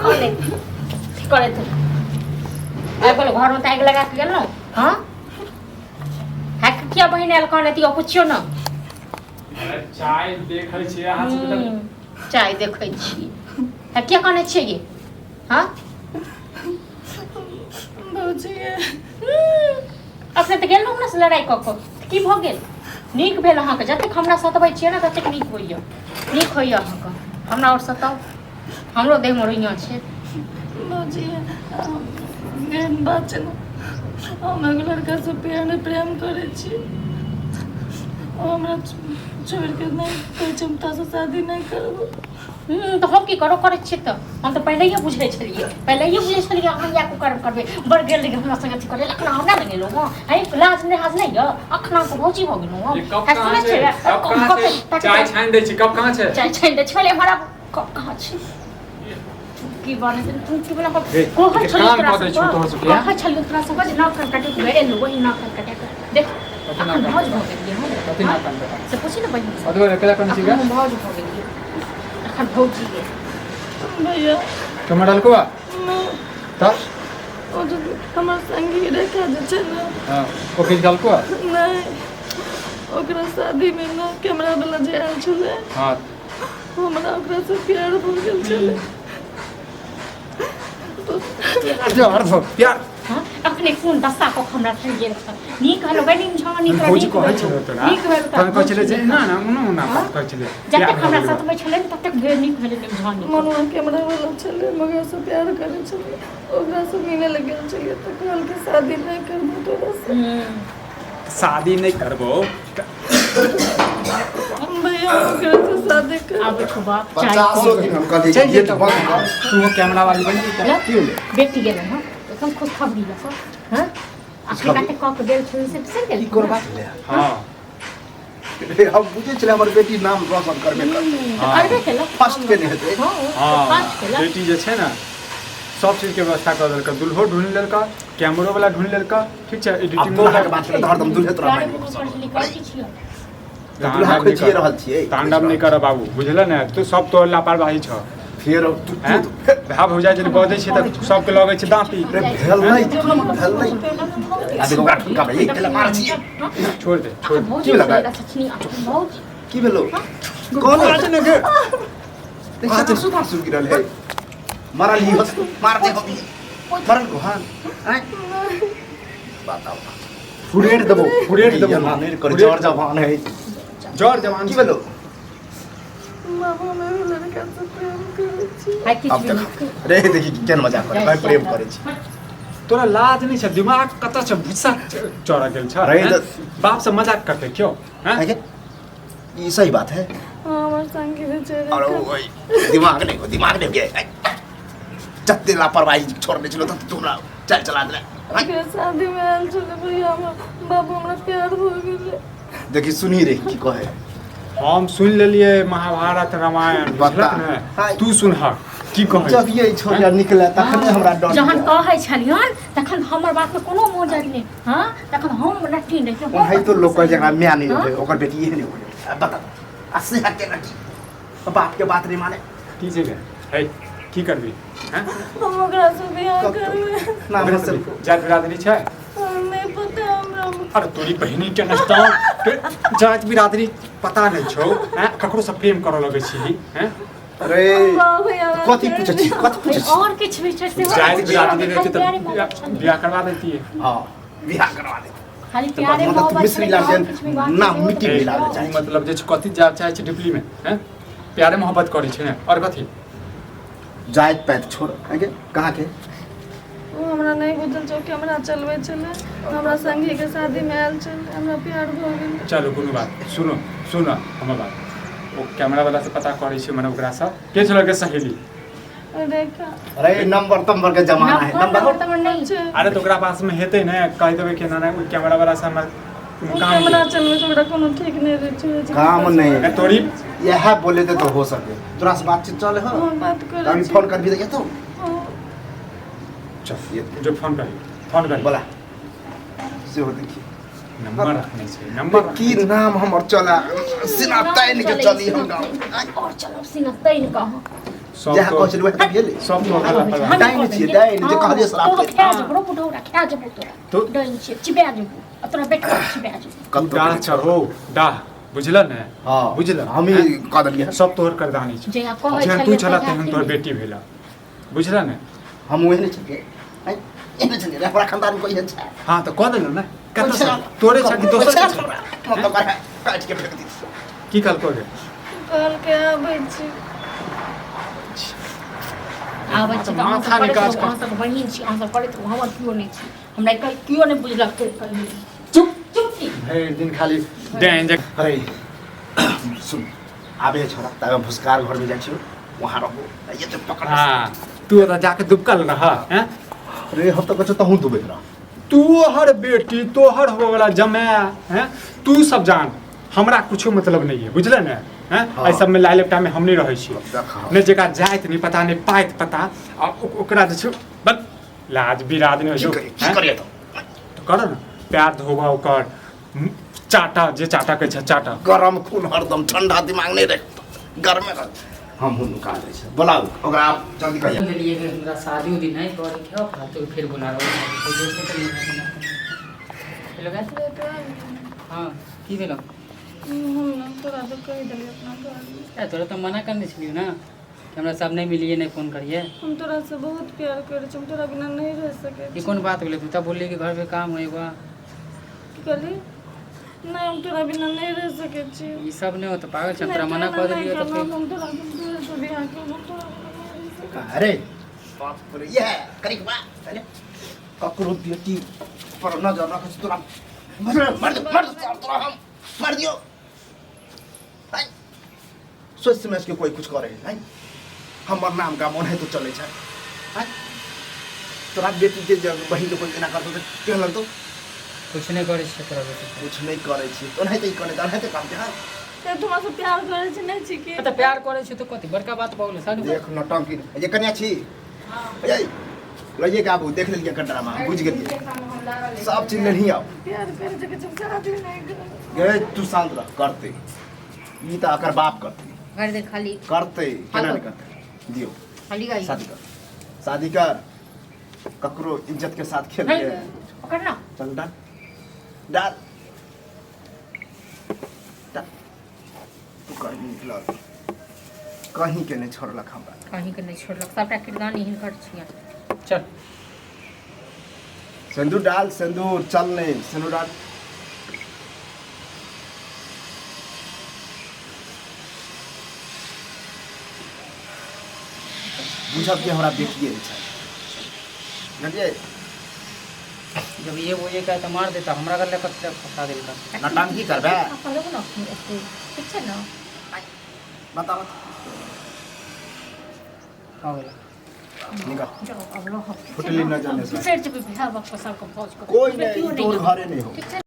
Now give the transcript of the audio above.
खा ले करे थे आ बोल घर में ताग लगा के गेल न हां है किया बहिन आल कहले ती पूछियो न चाय देखै छी अहाँ से चाय देखै छी है किया कहने छी ये हां भौजी अपने त गेल न से लड़ाई क की भ गेल नीक भेल अहाँ के जते हमरा सतबै छियै न तते नीक होइय अहाँ के हमरा और सताउ हमरो देह में रोइया छै भौजी एहन बात छै न हम एगो लड़का से प्रेम करै छी हमरा छोड़ के नहीं कहै छै हम तासँ शादी नहीं करबो तो हम की करो करे छी त हम तो पहले ही बुझै छलिए हम या को करबे बड़ गेल रही हमरा संग अथी करे लेकिन हमरा लगे लोग है लाज नहीं हाज नहीं अखना को भौजी भ गेलो हम चाय छान दै छी कब कहां छै चाय छान दै छले हमरा कब कहां छै की बने तू की बोला को हर छलिए तोरा सब ना कर काटे के एलो वही ना कर काटे देख अखन भौज भ गेलिए कथि ना कर से पूछी ना बहिन अदो एकला कोन छी गा भौज भ गेलिए अखन भौजी भैया टमाटर को त ओ जो हमर संगी रेखा जे छै न हां ओके डाल को नहीं ओकरा शादी में न कैमरा वाला जे आयल छले हां हमरा ओकरा से प्यार भ गेल छले प्यार हां अपने कोन दशा को हमरा થઈ गेल छ नीक हलो बनी छानी कर भौजी कहै छलो तोरा नीक भेल त कहै छले जे ना कहै छले जते हमरा साथ में छले तते नीक भेल छानी मनुआ कैमरा वाला छले मगर से प्यार करे छले ओकरा से मिले लगे छले तो कहल के शादी नहीं करबो तोरा से शादी नहीं करबो भैया ओकरा से शादी कर अब तो बाप 50 दिन हम कहली ये तो बंद कर तू कैमरा वाली बन गई क्यों ले बेटी गेल हां एकदम खुश खबरी लको हां आखिर काटे कक गेल छले से बिसर गेल की करबा ले हां हम बुझे चले हमर बेटी नाम रोशन करबे कर करबे केला फर्स्ट के नहीं हेतै हां बेटी जे छै ना सब चीज के व्यवस्था कर देलका दुल्हो ढूंढ लेलका कैमरो वाला ढूंढ लेलका ठीक छै एडिटिंग वाला के बात कर हरदम दुल्हे तोरा माइन दुल्हा को जिए रहल छियै तांडव नहीं कर बाबू बुझले ना तू सब तो लापरवाही छ फिर तू भाव भौजा जे बजै छै त सब के लगै छै दांती भेल नहीं अभी को गाठ का भाई केला मार छियै छोड़ दे की लगा की भेलो कौन आज ने के देखा तो सुधार सुन गिरल है मारा ली मार दे हम मरल को हां हैं बताओ फुरेट दबो नहीं कर जोर जवान है जोर जवान की भेलो बाबा मैं लड़का से प्रेम करे छी अब देख रे देखी केन मजाक करे भाई प्रेम करे छी तोरा लाज नहीं छ दिमाग कत छ भुस्सा चढ़ा गेल छ रे बाप से मजाक करते क्यों हैं ये सही बात है हमर संगी बेचारे अरे ओए दिमाग नहीं गया जत्ते लापरवाही छोड़ने चलो तो तुमरा चल चला दे ओकरा शादी में आयल छले भैया बाबू हमरा प्यार भ गेले देखी सुनी रे की कहे हम सुन लेलिए महाभारत रामायण बता तू सुनहा की कहे जब ये छोरिया निकले तखन हमरा डर जहन कहै छलियन तखन हमर बात में कोनो मोजर नहीं हां तखन हम नठी नहीं है तो लोग जगह म्या नहीं होय ओकर बेटी ये नहीं होय बता असली हटे लगी बाप के बात नहीं माने की छै है की करबी हैं हम ओकरा से बियाह करबे नाम से जात बिरादरी छै नहीं पता हमरा अरे तोरी बहिनी के नस्ता जात बिरादरी पता नहीं छौ हैं ककरो से प्रेम करऽ लगै छी हैं अरे कथि पूछै छी और किछ भी छै से जात बिरादरी रहै त बियाह करवा देती है हां बियाह करवा दे खाली प्यारे मतलब मोहब्बत मिस्री लाल ना मिट्टी मिला दे चाहिए मतलब जे कथि जात चाहे छै डिप्ली में हैं प्यारे मोहब्बत करै छै और कथि जायत पैत छोड़ आगे कहां के वो हमरा नहीं बुझल छौ कि हमरा चलबै छले हमरा संगी के शादी में आयल छले हमरा प्यार भ गेल चलो कोनो बात सुनो हमर बात ओ कैमरा वाला से पता करै छै मने ओकरा से के छलो के सहेली रेखा अरे नंबर के जमाना है नंबर नहीं अरे तो ओकरा पास में हेतै ने कह देबै कि ना कैमरा वाला से हमर काम कैमरा चलबै छोड़ा कोनो ठीक नहीं रहे छै काम नहीं है तोरी यह बोले तो हो सके तोरा से बातचीत चले हो हम बात करे हम फोन कर भी दे तो चल ये जो फोन कर बोला से हो देखी नंबर रखने छै नंबर की नाम हमर चला सिना तैन के चली हम गांव और चलो सिना तैन कह सब जहाँ तो- कहलिए वह भेले सब तो अगला पड़ा डाइन छिए डाइन जे कहलिए श्राप तो दे। खा जबरो बुढ़ौरा खा जबो तोरा तो- डइन छे चिबा जबो तोरा बेटा चिबा जबो तू डाह चढ़ो डाह बुझल ने हां बुझल हम ही कह देलिए सब तोहर करदानी छै जे आ कहै जेहन छलिए तू छला तेहन तोहर बेटी भेला बुझल ने हम ओहे नहीं छिए एने छलिए हमरा खानदान में कोई है छै हाँ तो कह देलो ना कत से तोरे छ कि दोसर के छ? मतलब काट के फेंक दी की कल को रे कल के आबै छी आबै छी त माथा हम निकास सब कर। अहाँ सब बहिन छी अहाँ सब करैत रहू, हमर कियो नहीं छी हमरा कल कियो नहीं बुझलक के कहियो चुप चुप छी भरि दिन खाली डेन जे अरे सुन आबे छोरा तब भुसकार घर में जाइ छियो वहां रहो ये तो पकड़ हां तू तो जाके दुबकल रह हैं अरे हम तो कछ तहु दुबे रहा तोहर बेटी तोहर हो वाला जमाय हैं तू सब जान हमरा कुछो मतलब नहीं है बुझले ने हैं हाँ। एहि सब में लाइ लेपटा में हम नहीं रहै छी देखा ने जेका जाइत नहीं पता नहीं पाइत पता आ ओकरा जे छै बस लाज बिराद नहीं हो की करिए तो तो कर ना प्यार धोबा ओकर चाटा जे चाटा के छै चाटा गरम खून हरदम ठंडा दिमाग नहीं रहे घर में रह हम हुन निकाल दे छै बुलाओ ओकरा आप जल्दी कहिए के लिए कि हमरा शादी उदी नहीं करे क्या तो फिर बुला रहा हूँ तो दोस्त के लिए हेलो गाइस हाँ की भेलो हम तोरा तो कह देलिए अपना घर तोरा तो मना करने छलियो ना कि हमरा सब नहीं मिलिए नहीं फोन करिए हम तोरा से बहुत प्यार करे छी, हम तोरा बिना नहीं रह सके ये कौन बात बोले तू तब बोली कि घर पे काम होएगा की कहली नहीं हम तोरा बिना नहीं रह सके छी ये सब नहीं होता पागल छ तोरा मना कर दियो तो फिर हम तोरा से बियाह के हम तोरा बिना नहीं रह सके अरे बाप रे ये करी बा अरे ककरो बेटी पर नजर रख तोरा मर तोरा हम मार दियो हाय सोच समझ के कोई कुछ करे हाय हमर नाम का मन है तो चले छै हाय तोरा बेटी के जब बहिन कोई केना करतो त केहन लगतो कुछ नहीं करे छ तोरा बेटी कुछ नहीं करे छी तो नहीं त करे त नहीं त काम के हां ते तुमा से प्यार करे छी नहीं छी के तो प्यार करे छ तो कथि बड़का बात बोले साडू देख नटंकी ये कन्या छी ए लइए के आबू देख लेलिए कंडरा में बुझ गेलिए सब चीज नहीं आओ प्यार करे छी के शादी नहीं करे गए तू शांत रह करते ई त अकर बाप करते घर दे खाली करते केना नहीं करते दियो खाली गई शादी कर ककरो इज्जत के साथ खेल नहीं के पकड़ ना चल डाल डाल डाल तू कहीं निकल कहीं के नहीं छोड़लक हमरा कहीं के नहीं छोड़लक सबटा किरदानी हिनकर छियन चल सिंदूर डाल सिंदूर चल नहीं सिंदूर डाल बुझब कि हमरा बेटिए छै बुझलिए जब ये वो ये कहता तो मार देता हमरा कर ले कत फंसा देता नटांकी करबे अपन लोग ना ठीक है ना बताओ हो गेला निकल जाओ अब लो फुटली नजर में से सेठ जी भी बिहार वक्त पर सबको फौज को कोई नहीं तोर घरे नहीं हो ठीक है